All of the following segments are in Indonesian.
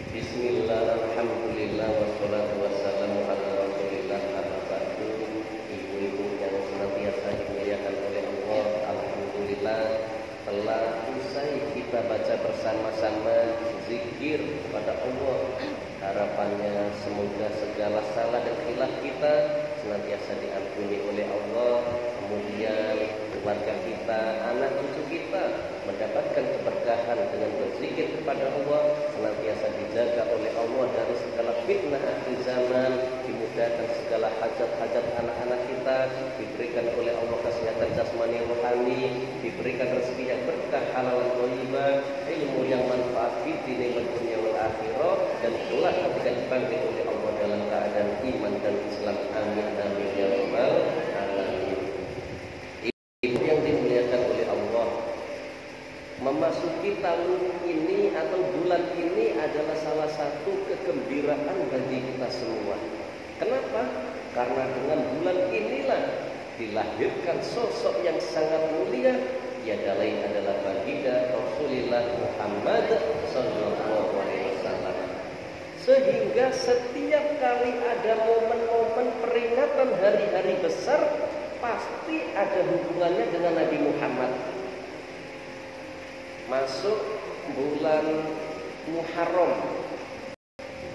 Bismillah, alhamdulillah, wassalatu wassalamu ala rasulillah, amma ba'du. Ibu-ibu yang senantiasa dimuliakan oleh Allah, alhamdulillah telah usai kita baca bersama-sama zikir kepada Allah. Harapannya semoga segala salah dan khilaf kita senantiasa diampuni oleh Allah. Kemudian keluarga kita, anak cucu kita mendapatkan keberkahan dengan berzikir kepada Allah, senantiasa dijaga oleh Allah dari segala fitnah akhir zaman, dimudahkan segala hajat-hajat anak-anak kita, diberikan oleh Allah kesehatan jasmani rohani, diberikan rezeki yang berkah halal dan thayyibah, ilmu yang manfaat di dunia wal akhirah, dan kelak ketika dipanggil oleh Allah dalam keadaan iman dan Islam. Amin amin ya rabbal alamin. Ibu yang dimuliakan oleh Allah, memasuki tahun ini atau bulan ini adalah salah satu kegembiraan bagi kita semua. Kenapa? Karena dengan bulan inilah dilahirkan sosok yang sangat mulia, tiada lain adalah baginda Rasulullah Muhammad sallallahu alaihi wasallam. Sehingga setiap kali ada momen-momen peringatan hari-hari besar, pasti ada hubungannya dengan Nabi Muhammad. Masuk bulan Muharram.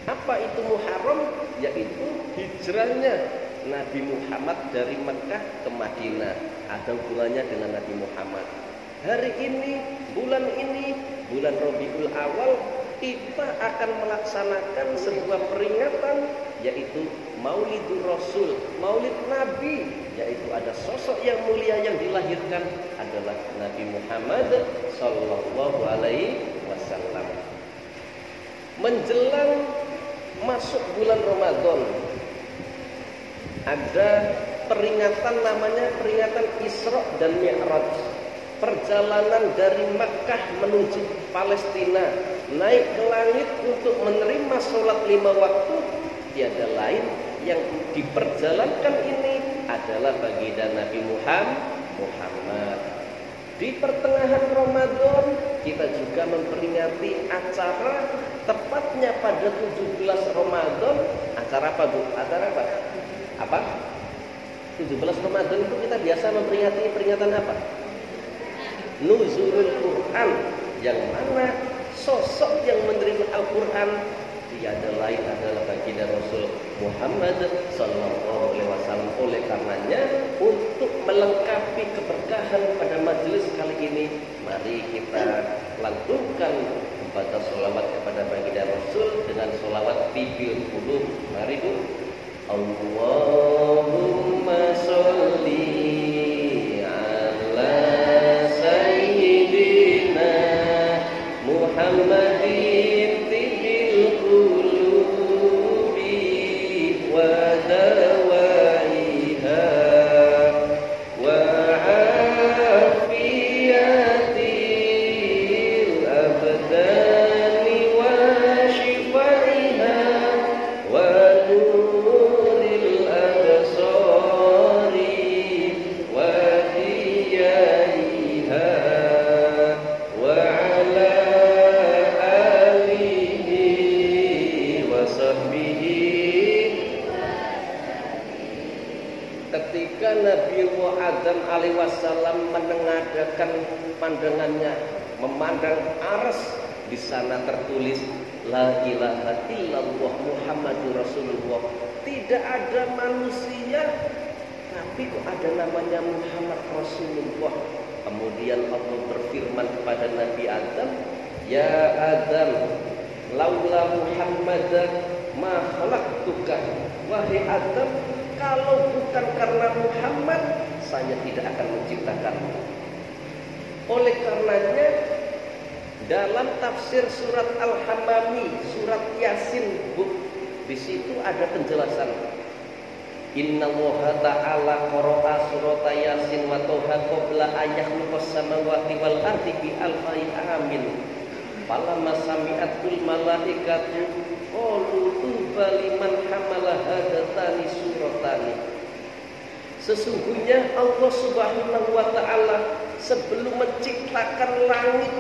Apa itu Muharram? Yaitu hijrahnya Nabi Muhammad dari Mekah ke Madinah. Ada hubungannya dengan Nabi Muhammad. Hari ini, bulan Rabiul Awal, kita akan melaksanakan sebuah peringatan, yaitu Maulidur Rasul, Maulid Nabi, yaitu ada sosok yang mulia yang dilahirkan adalah Nabi Muhammad sallallahu alaihi wasallam. Menjelang masuk bulan Ramadan, ada peringatan namanya peringatan Isra dan Mi'raj. Perjalanan dari Makkah menuju Palestina, naik ke langit untuk menerima sholat 5 waktu. Tiada lain yang diperjalankan ini adalah baginda Nabi Muhammad. Di pertengahan Ramadan kita juga memperingati acara tepatnya pada 17 Ramadan. Acara apa, Bu? Acara apa? Apa? 17 Ramadan itu kita biasa memperingati peringatan apa? Nuzulul Quran, yang mana sosok yang menerima Al-Quran tiada lain adalah baginda Rasul Muhammad sallallahu alaihi wasallam. Oleh karenanya, untuk melengkapi keberkahan pada majelis kali ini, mari kita lantunkan membaca sholawat kepada baginda Rasul dengan sholawat bil qulub. Mari, Bu. Allahumma sholli ala sayyidina Muhammadin tibil qulubi wa dawaiha wa afiyatil abdani wa shifaiha wa nuril absari wa diyaiha wa ala ketika Nabi Adam alaihi wasallam menengadakan pandangannya memandang arsy, di sana tertulis la ilaha illallah Muhammadur Rasulullah. Tidak ada manusia tapi kok ada namanya Muhammad Rasulullah. Kemudian Allah berfirman kepada Nabi Adam, ya Adam, laula Muhammadan ma khalaqtuka. Wahai Adam, kalau bukan karena Muhammad, saya tidak akan menciptakanmu. Oleh karenanya, dalam tafsir surat Al-Hammami, surat Yasin, Bu, di situ ada penjelasan. Innallaha ta'ala qara'a surat Yasin wa Toha qabla ayakhluqas samawati wal ardi bi alfi amin. Falamma sami'atul malaikatu qalu tuba liman hamala hadatani suratani. Sesungguhnya Allah Subhanahu wa taala sebelum menciptakan langit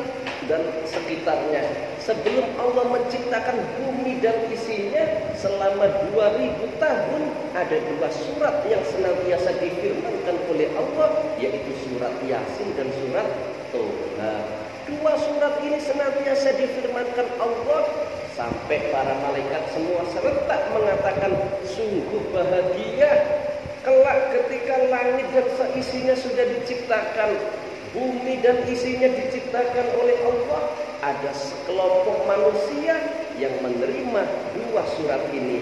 dan sekitarnya, sebelum Allah menciptakan bumi dan isinya, selama 2000 tahun ada 2 surat yang senantiasa difirmankan oleh Allah, yaitu surat Yasin dan surat Toha. 2 surat ini senantiasa difirmankan Allah sampai para malaikat semua serentak mengatakan, sungguh bahagia kelak ketika langit dan seisinya sudah diciptakan, bumi dan isinya diciptakan oleh Allah, ada sekelompok manusia yang menerima 2 surat ini.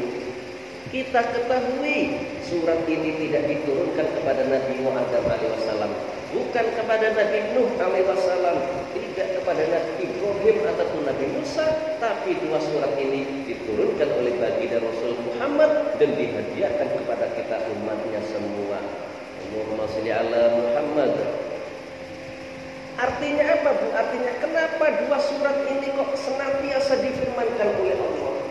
Kita ketahui surat ini tidak diturunkan kepada Nabi Muhammad SAW, bukan kepada Nabi Nuh SAW, tidak kepada Nabi Ibrahim ataupun Nabi Musa, tapi 2 surat ini diturunkan oleh baginda Rasul Muhammad dan dihadiahkan kepada kita umatnya semua. Allahumma sholli ala Muhammad. Artinya apa, Bu? Artinya kenapa 2 surat ini kok senantiasa difirmankan oleh Allah?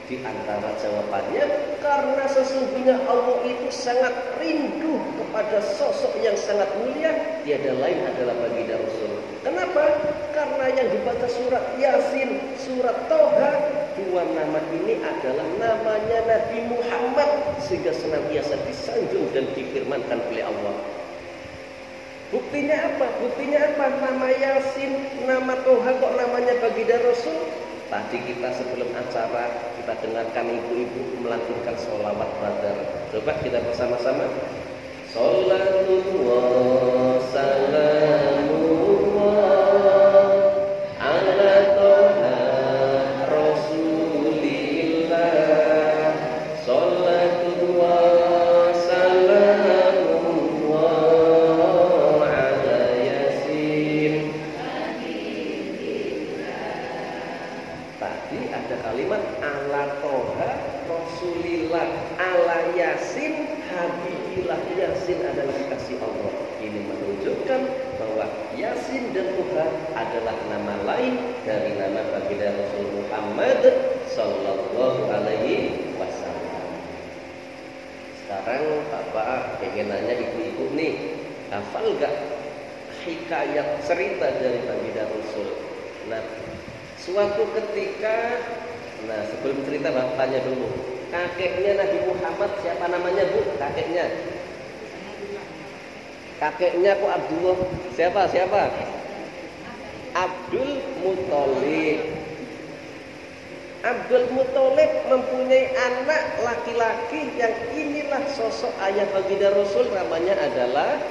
Di antara jawabannya, karena sesungguhnya Allah itu sangat rindu kepada sosok yang sangat mulia, tiada lain adalah baginda Rasul. Kenapa? Karena yang dibaca surat Yasin, surat Toha, 2 nama ini adalah namanya Nabi Muhammad, sehingga senantiasa disanjung dan difirmankan oleh Allah. Buktinya apa? Buktinya apa? Nama Yasin, nama Toha kok namanya baginda Rasul? Tadi kita sebelum acara kita dengarkan ibu-ibu melantunkan sholawat badar. Coba kita bersama-sama. Sholatullah salamullah ala Toha Rasulillah. Sholatullah salamullah ala Yasin. Tadi ada kalimat ala Toha Rasulillah, ala Yasin Habibillah. Yasin adalah kasih Allah. Ini menunjukkan bahwa Yasin dan Toha adalah nama lain dari nama baginda Rasul Muhammad Sallallahu Alaihi Wasallam. Sekarang Bapak pengen nanya ibu-ibu nih, hafal gak hikayat cerita dari baginda Rasul? Nah, suatu ketika, sebelum cerita Bapak tanya dulu, kakeknya Nabi Muhammad siapa namanya, Bu? Kakeknya kok Abdullah? Siapa? Abdul Muthalib. Abdul Muthalib mempunyai anak laki-laki yang inilah sosok ayah baginda Rasul, namanya adalah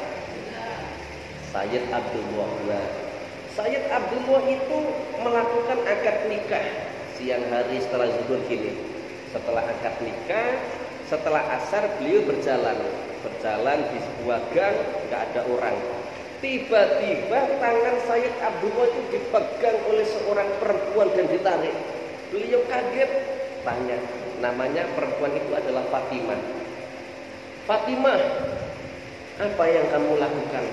Sayyid Abdullah. Sayyid Abdullah itu melakukan akad nikah siang hari setelah zuhur gini. Setelah akad nikah, setelah asar beliau berjalan di sebuah gang, nggak ada orang. Tiba-tiba tangan Sayyid Abdullah itu dipegang oleh seorang perempuan dan ditarik. Beliau kaget, tanya, namanya perempuan itu adalah Fatimah. Fatimah, apa yang kamu lakukan?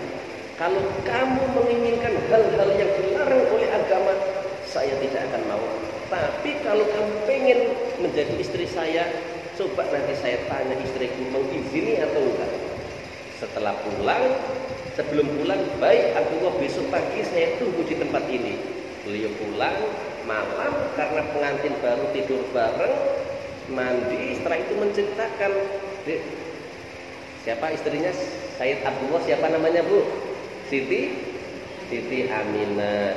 Kalau kamu menginginkan hal-hal yang dilarang oleh agama, saya tidak akan mau. Tapi kalau kamu pengen menjadi istri saya, coba nanti saya tanya istriku mengizini atau enggak. Setelah pulang, sebelum pulang, baik Abdullah, besok pagi saya tunggu di tempat ini. Beliau pulang malam karena pengantin baru tidur bareng, mandi, setelah itu menceritakan, siapa istrinya Sayyid Abdullah, siapa namanya, Bu? Siti Aminah.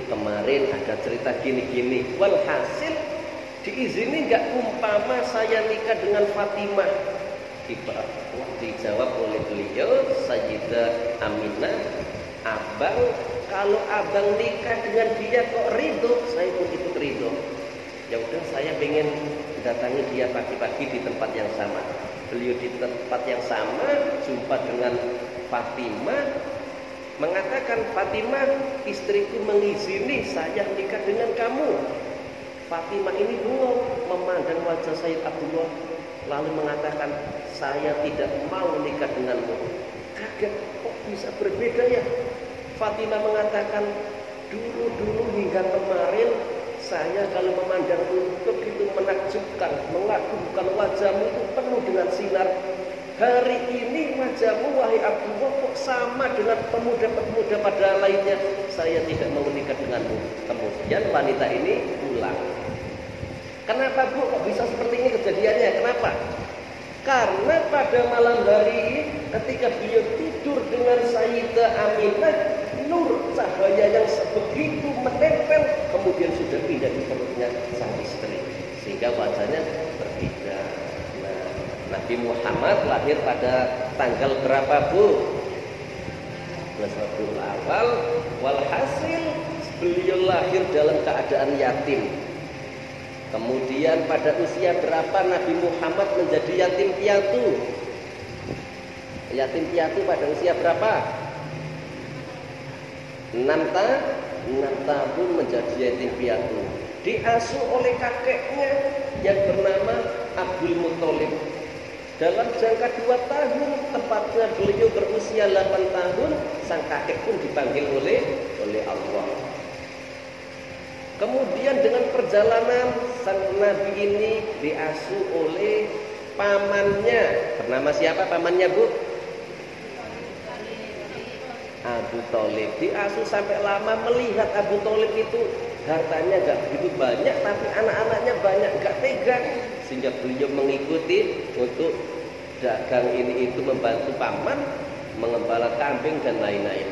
Kemarin ada cerita gini-gini. Walhasil diizini nggak umpama saya nikah dengan Fatimah? Dijawab oleh beliau, Sayyidah Aminah, abang, kalau abang nikah dengan dia kok ridho, saya pun ikut ridho. Ya udah, saya pengen datangi dia pagi-pagi di tempat yang sama. Beliau di tempat yang sama jumpa dengan Fatimah, mengatakan, Fatimah, istriku mengizini saya nikah dengan kamu. Fatimah ini bengong memandang wajah Sayyid Abdullah, lalu mengatakan, saya tidak mau nikah denganmu. Kaget, kok bisa berbeda ya? Fatimah mengatakan, dulu hingga kemarin saya kalau memandangmu begitu menakjubkan, mengagumkan, wajahmu itu penuh dengan sinar. hari ini wajahmu wahai Abdullah kok sama dengan pemuda-pemuda pada lainnya, saya tidak mau menikah denganmu. Kemudian wanita ini pulang. Kenapa Bu kok bisa seperti ini kejadiannya? Kenapa? Karena pada malam hari ketika beliau tidur dengan Sayyidah Aminah, nur cahaya yang sebegitu menempel kemudian sudah pindah di perutnya sang istri, sehingga wajahnya berbeda. Nah, Nabi Muhammad lahir pada tanggal berapa Bu? 11 Rabiul Awal. Walhasil beliau lahir dalam keadaan yatim. Kemudian pada usia berapa Nabi Muhammad menjadi yatim piatu? Yatim piatu pada usia berapa? 6 tahun menjadi yatim piatu. Diasuh oleh kakeknya yang bernama Abdul Muthalib. Dalam jangka 2 tahun, tepatnya beliau berusia 8 tahun, sang kakek pun dipanggil oleh Allah. Kemudian dengan perjalanan sang Nabi ini diasuh oleh pamannya. Bernama siapa pamannya Bu? Abu Thalib. Diasuh sampai lama, melihat Abu Thalib itu hartanya gak begitu banyak, tapi anak-anaknya banyak, gak tega. Sehingga beliau mengikuti untuk dagang ini itu, membantu paman mengembala kambing dan lain-lain.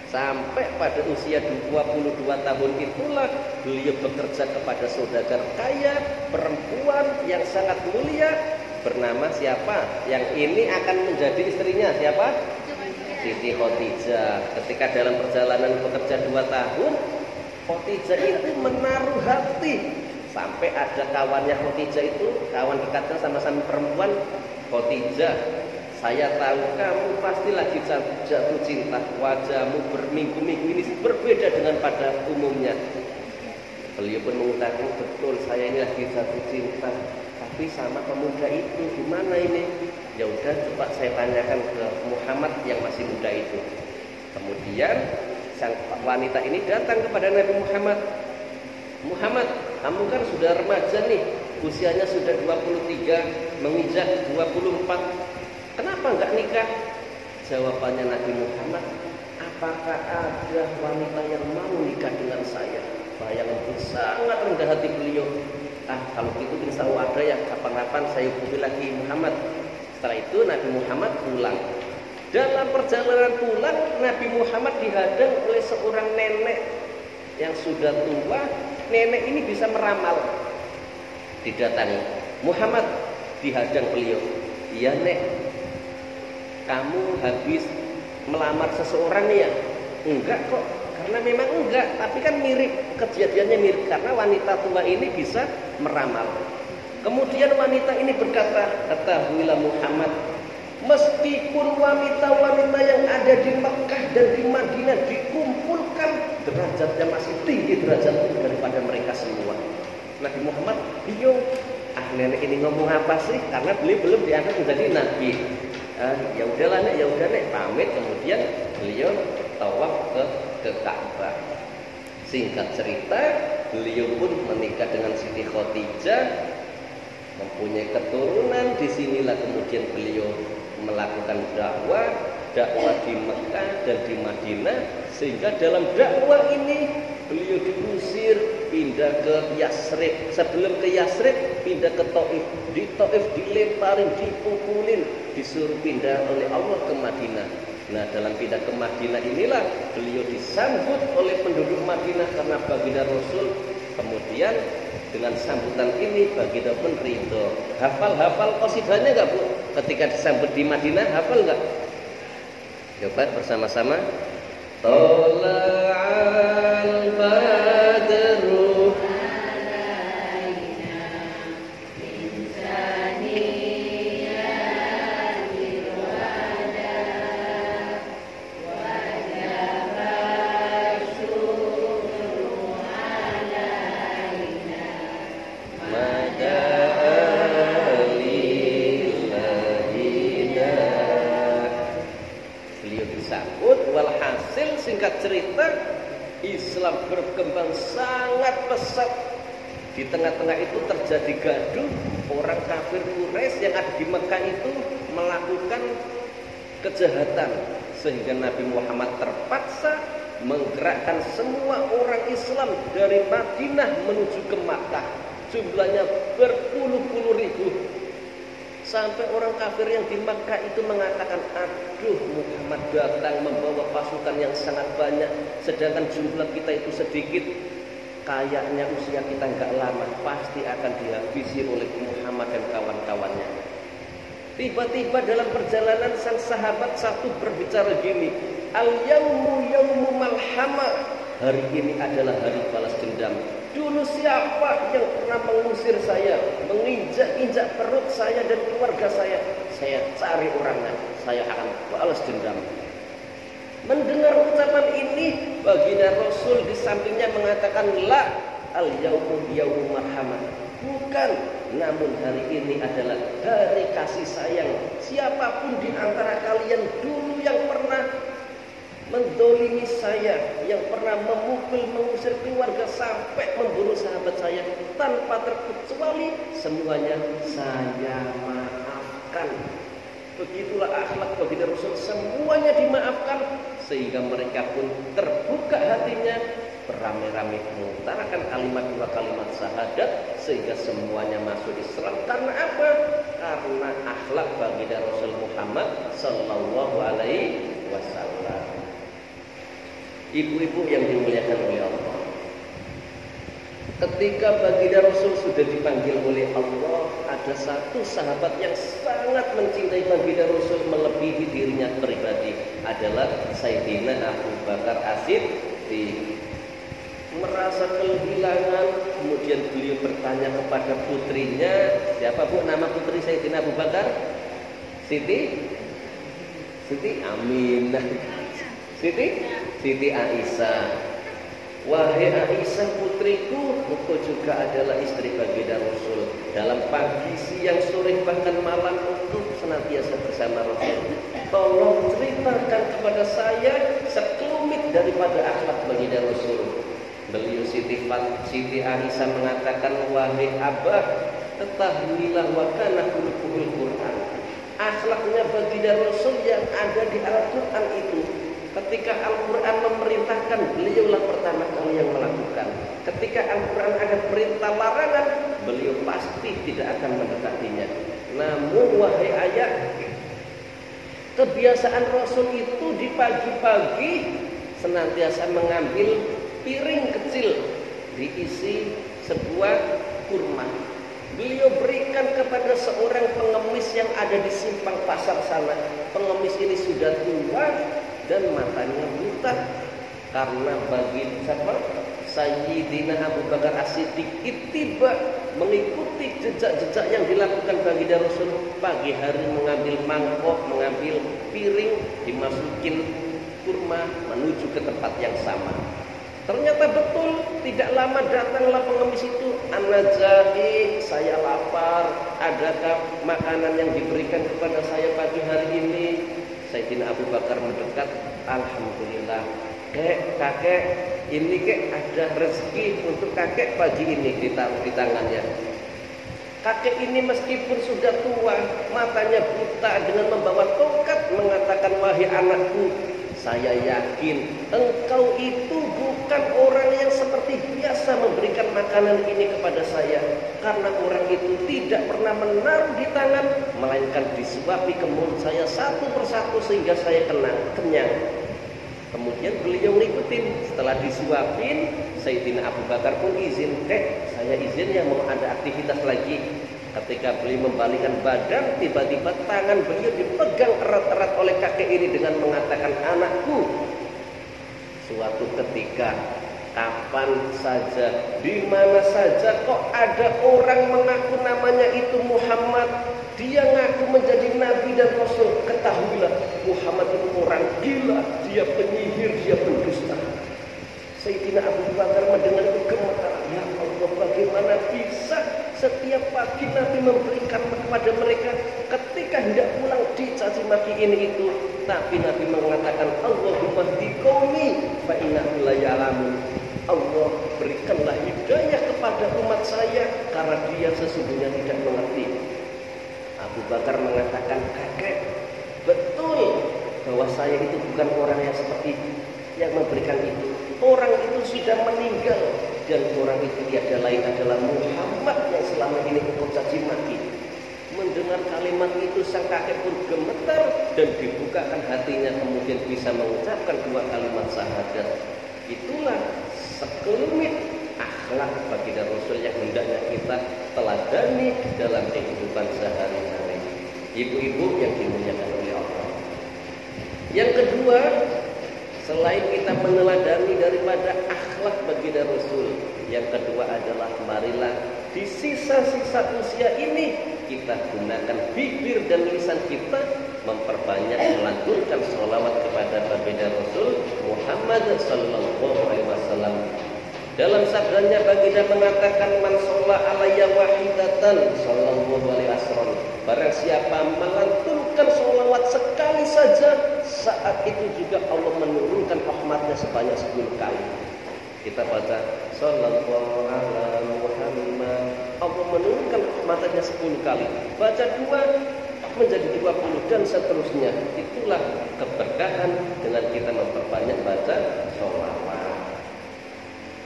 Sampai pada usia 22 tahun itulah beliau bekerja kepada saudagar kaya perempuan yang sangat mulia bernama siapa? Yang ini akan menjadi istrinya siapa? Siti Khadijah. Ketika dalam perjalanan bekerja 2 tahun, Khadijah itu menaruh hati. Sampai ada kawannya Khadijah itu, kawan dekatnya sama-sama perempuan. Khadijah, saya tahu kamu pasti lagi jatuh cinta. Wajahmu berminggu-minggu ini berbeda dengan pada umumnya. Beliau pun mengatakan, betul saya ini lagi jatuh cinta, tapi sama pemuda itu gimana ini? Ya udah, coba saya tanyakan ke Muhammad yang masih muda itu. Kemudian sang wanita ini datang kepada Nabi Muhammad. Muhammad, kamu kan sudah remaja nih, usianya sudah 23, menginjak 24. Kenapa enggak nikah? Jawabannya Nabi Muhammad, apakah ada wanita yang mau nikah dengan saya? Bayangan itu sangat rendah hati beliau. Kalau gitu insya Allah ada ya, kapan-kapan saya hubungi lagi Muhammad. Setelah itu Nabi Muhammad pulang. Dalam perjalanan pulang, Nabi Muhammad dihadang oleh seorang nenek yang sudah tua. Nenek ini bisa meramal. Didatangi Muhammad, dihadang beliau. Iya Nek, kamu habis melamar seseorang ya? Enggak kok, karena memang enggak, tapi kan mirip, kejadiannya mirip karena wanita tua ini bisa meramal. Kemudian wanita ini berkata, ketahuilah Muhammad, meskipun wanita-wanita yang ada di Mekah dan di Madinah dikumpulkan, derajatnya masih tinggi derajatnya daripada mereka semua. Nabi Muhammad bingung, nenek ini ngomong apa sih? Karena beliau belum diangkat menjadi nabi. Ya udahlah Nek, ya udah Nek, pamit. Kemudian beliau tawaf ke Ka'bah. Singkat cerita, beliau pun menikah dengan Siti Khadijah, mempunyai keturunan. Disinilah kemudian beliau melakukan dakwah di Mekah dan di Madinah, sehingga dalam dakwah ini beliau diusir pindah ke Yasrib. Sebelum ke Yasrib pindah ke Taif. Di Taif dilemparin, dipukulin, disuruh pindah oleh Allah ke Madinah. Nah, dalam pindah ke Madinah inilah beliau disambut oleh penduduk Madinah karena baginda Rasul. Kemudian dengan sambutan ini baginda pun ridho. Hafal qasidahnya enggak Bu? Ketika disambut di Madinah hafal enggak? Coba bersama-sama. Tola'al badru alaina min saniyatil wada wajaba syukru alaina madalilahina. Beliau disambut. Walhasil singkat cerita, Islam berkembang sangat pesat Di tengah-tengah itu terjadi gaduh. Orang kafir Quraisy yang ada di Mekah itu melakukan kejahatan, sehingga Nabi Muhammad terpaksa menggerakkan semua orang Islam dari Madinah menuju ke Makkah. Jumlahnya berpuluh-puluh ribu. Sampai orang kafir yang di Makkah itu mengatakan, aduh, Muhammad datang membawa pasukan yang sangat banyak, sedangkan jumlah kita itu sedikit. Kayaknya usia kita nggak lama, pasti akan dihabisi oleh Muhammad dan kawan-kawannya. Tiba-tiba dalam perjalanan sang sahabat satu berbicara gini, al-yaumu yaumu malhama. Hari ini adalah hari balas dendam. Dulu siapa yang pernah mengusir saya, menginjak-injak perut saya dan keluarga saya cari orangnya, saya akan balas dendam. Mendengar ucapan ini, baginda Rasul di sampingnya mengatakan, la al-yaumu yaumu marhamah. Bukan, namun hari ini adalah hari kasih sayang. Siapapun di antara kalian dulu yang pernah mendolimi saya, yang pernah memukul, mengusir keluarga sampai membunuh sahabat saya, tanpa terkecuali semuanya saya maafkan. Begitulah akhlak baginda Rasul, semuanya dimaafkan, sehingga mereka pun terbuka hatinya, beramai-ramai mengutarakan dua kalimat syahadat, sehingga semuanya masuk Islam. Karena apa? Karena akhlak baginda Rasul Muhammad sallallahu alaihi wasallam. Ibu-ibu yang dimuliakan oleh Allah, ketika baginda Rasul sudah dipanggil oleh Allah, ada satu sahabat yang sangat mencintai baginda Rasul melebihi dirinya pribadi, adalah Sayyidina Abu Bakar As-Siddiq. Merasa kehilangan, kemudian beliau bertanya kepada putrinya, siapa bu nama putri Sayyidina Abu Bakar? Siti Aminah. Siti Aisyah. Wahai Aisyah putriku, engkau juga adalah istri baginda Rasul. Dalam pagi, siang, sore, bahkan malam engkau senantiasa bersama Rasul. Tolong ceritakan kepada saya sekelumit daripada akhlak baginda Rasul. Beliau Siti Aisyah mengatakan, wahai Abah, ketahuilah wa kana khuluquhul Quran. Akhlaknya baginda Rasul yang ada di Al-Quran itu, ketika Al-Quran memerintahkan, beliaulah pertama kali yang melakukan. Ketika Al-Quran ada perintah larangan, beliau pasti tidak akan mendekatinya. Namun wahai ayah, kebiasaan Rasul itu di pagi-pagi senantiasa mengambil piring kecil diisi sebuah kurma. Beliau berikan kepada seorang pengemis yang ada di simpang pasar sana. Pengemis ini sudah tua dan matanya buta, karena bagi Sayyidina Abu Bakar As-Siddiq ittiba, mengikuti jejak-jejak yang dilakukan baginda Rasul. Pagi hari mengambil mangkok, mengambil piring, dimasukin kurma, menuju ke tempat yang sama. Ternyata betul, tidak lama datanglah pengemis itu. Ana ja'i, saya lapar, adakah makanan yang diberikan kepada saya pagi hari ini? Sayyidina Abu Bakar mendekat, alhamdulillah. Kakek, ini ada rezeki untuk kakek pagi ini, ditaruh di tangannya. Kakek ini meskipun sudah tua, matanya buta, dengan membawa tongkat mengatakan, wahai anakku, saya yakin engkau itu bukan orang yang seperti biasa memberikan makanan ini kepada saya, karena orang itu tidak pernah menaruh di tangan, melainkan disuapi ke mulut saya satu persatu sehingga saya kenyang. Kemudian beliau ngikutin, setelah disuapin, Sayyidina Abu Bakar pun izin, saya izin ya, mau ada aktivitas lagi. Ketika beliau membalikkan badan, tiba-tiba tangan beliau dipegang erat-erat oleh kakek ini dengan mengatakan, anakku, suatu ketika, kapan saja, di mana saja kok ada orang mengaku namanya itu Muhammad, dia ngaku menjadi nabi dan rasul, ketahuilah Muhammad itu orang gila, dia penyihir, dia pendusta. Sayyidina Abu Bakar mendengar itu gemetar, ya Allah, bagaimana bisa setiap pagi Nabi memberikan kepada mereka, ketika hendak pulang dicaci maki ini itu, tapi Nabi mengatakan, Allahumma hdi qaumi fa innahum la ya'lamun. Allah berikanlah hidayah kepada pada umat saya karena dia sesungguhnya tidak mengerti. Abu Bakar mengatakan, kakek, betul bahwa saya itu bukan orang yang seperti yang memberikan itu. Orang itu sudah meninggal dan orang itu tiada lain adalah Muhammad yang selama ini engkau caci maki. Mendengar kalimat itu sang kakek pun gemetar dan dibukakan hatinya, kemudian bisa mengucapkan dua kalimat syahadat. Itulah sekelumit akhlak baginda Rasul yang hendaknya kita teladani dalam kehidupan sehari-hari. Ibu-ibu yang dimuliakan oleh Allah. Yang kedua, selain kita meneladani daripada akhlak baginda Rasul, yang kedua adalah marilah di sisa-sisa usia ini kita gunakan bibir dan lisan kita memperbanyak melantunkan sholawat kepada baginda Rasul Muhammad sallallahu alaihi wasallam. Dalam sabdanya baginda mengatakan, man sholla alayya wahidatan sallallahu alaihi wasallam. Barang siapa melantunkan sholawat sekali saja, saat itu juga Allah menurunkan rahmatnya sebanyak 10 kali. Kita baca sallallahu alaihi Muhammad, Allah menurunkan rahmatnya 10 kali. Baca 2 menjadi 20 dan seterusnya. Itulah keberkahan dengan kita memperbanyak baca sholawat.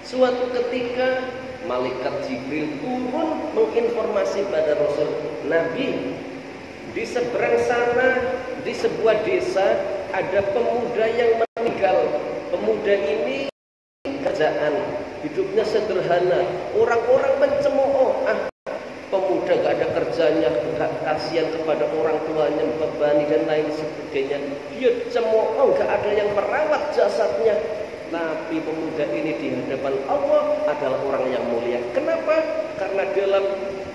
Suatu ketika malaikat Jibril turun menginformasi pada Rasul, Nabi, di seberang sana di sebuah desa ada pemuda yang meninggal. Pemuda ini kerjaan hidupnya sederhana. Orang-orang mencemooh, pemuda gak ada kerjanya, gak kasihan kepada orang tuanya, membebani dan lain sebagainya. Dia cemooh, gak ada yang merawat jasadnya. Tapi pemuda ini di hadapan Allah adalah orang yang mulia. Kenapa? Karena dalam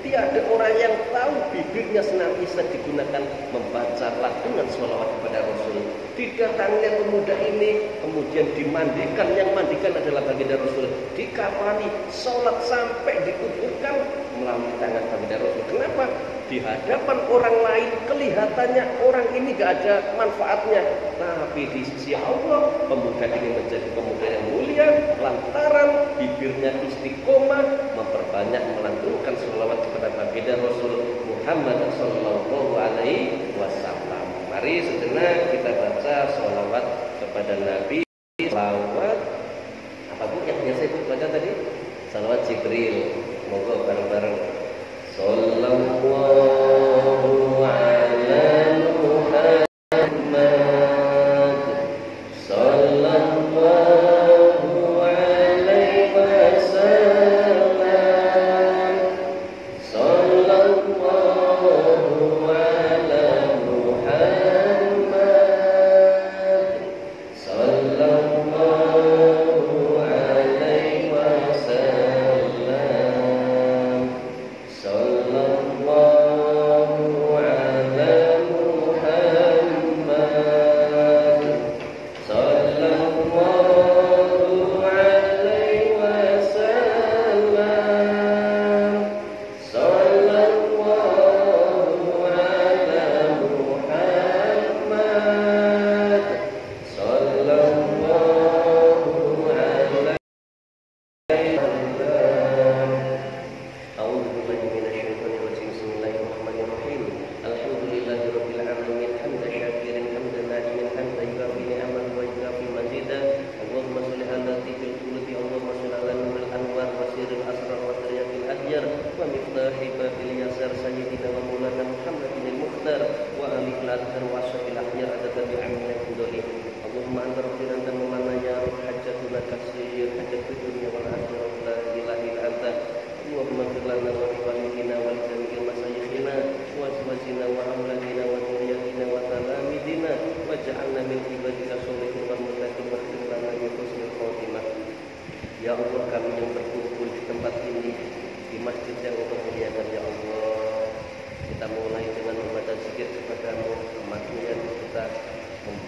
tiada orang yang tahu bibirnya senantiasa digunakan membaca lantunan sholawat kepada Rasul. Didatanginya pemuda ini, kemudian dimandikan. Yang mandikan adalah baginda Rasul. Dikafani, sholat sampai dikuburkan melalui tangan baginda Rasul. Kenapa? Di hadapan orang lain kelihatannya orang ini gak ada manfaatnya, tapi di sisi Allah pemuda ini menjadi pemuda yang mulia lantaran bibirnya istiqomah memperbanyak melantunkan sholawat kepada baginda Rasul Muhammad sallallahu alaihi wasallam. Mari sejenak kita baca sholawat kepada Nabi. Sholawat apa bu yang biasa ibu baca tadi? Sholawat Jibril. Monggo bareng-bareng. Sallallahu ala Muhammad, sallallahu alaihi wasallam, sallallahu ala Muhammad, sallallahu alaihi wasallam. Ya Allah, kami yang berkumpul di tempat ini, di masjid yang Engkau muliakan, ya Allah, kita mulai dengan membaca zikir kepadamu, kemudian kita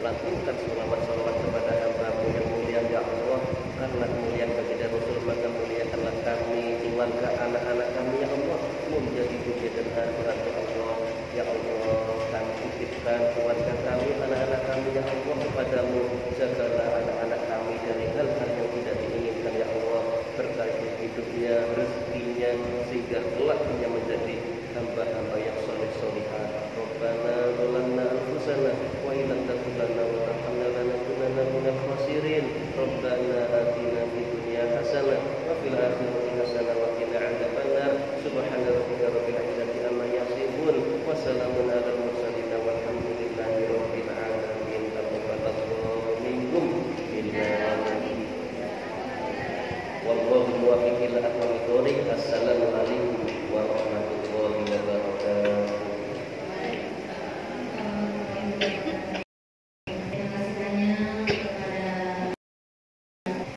melantunkan selawat-selawat kepada hamba-Mu yang mulia, ya Allah. Karena kemuliaan baginda Rasul, maka muliakanlah kami, keluarga, anak-anak kami, ya Allah, menjadi puji dan akhirat, ya Allah. Ya Allah, kami titipkan keluarga kami, anak-anak kami, ya Allah, kepadamu. Jagalah anak-anak kami dari hal-hal yang tidak diinginkan, ya Allah. Berkahi hidupnya, rezekinya, sehingga kelak ia menjadi hamba-hamba yang soleh-solihah. Rabbana zalamna anfusana wa illam taghfir lana wa tarhamna lanakunanna minal khasirin. Rabbana atina fid dunya hasanah wa fil akhirati hasanah wa qina adzabannar. Subhana rabbika rabbil izzati amma yasifun wa salamun alal mursalin walhamdulillahi rabbil alamin. Taqabbalallahu minkum wallahu muwaffiq ila aqwamit thoriq. Assalamualaikum warahmatullahi wabarakatuh.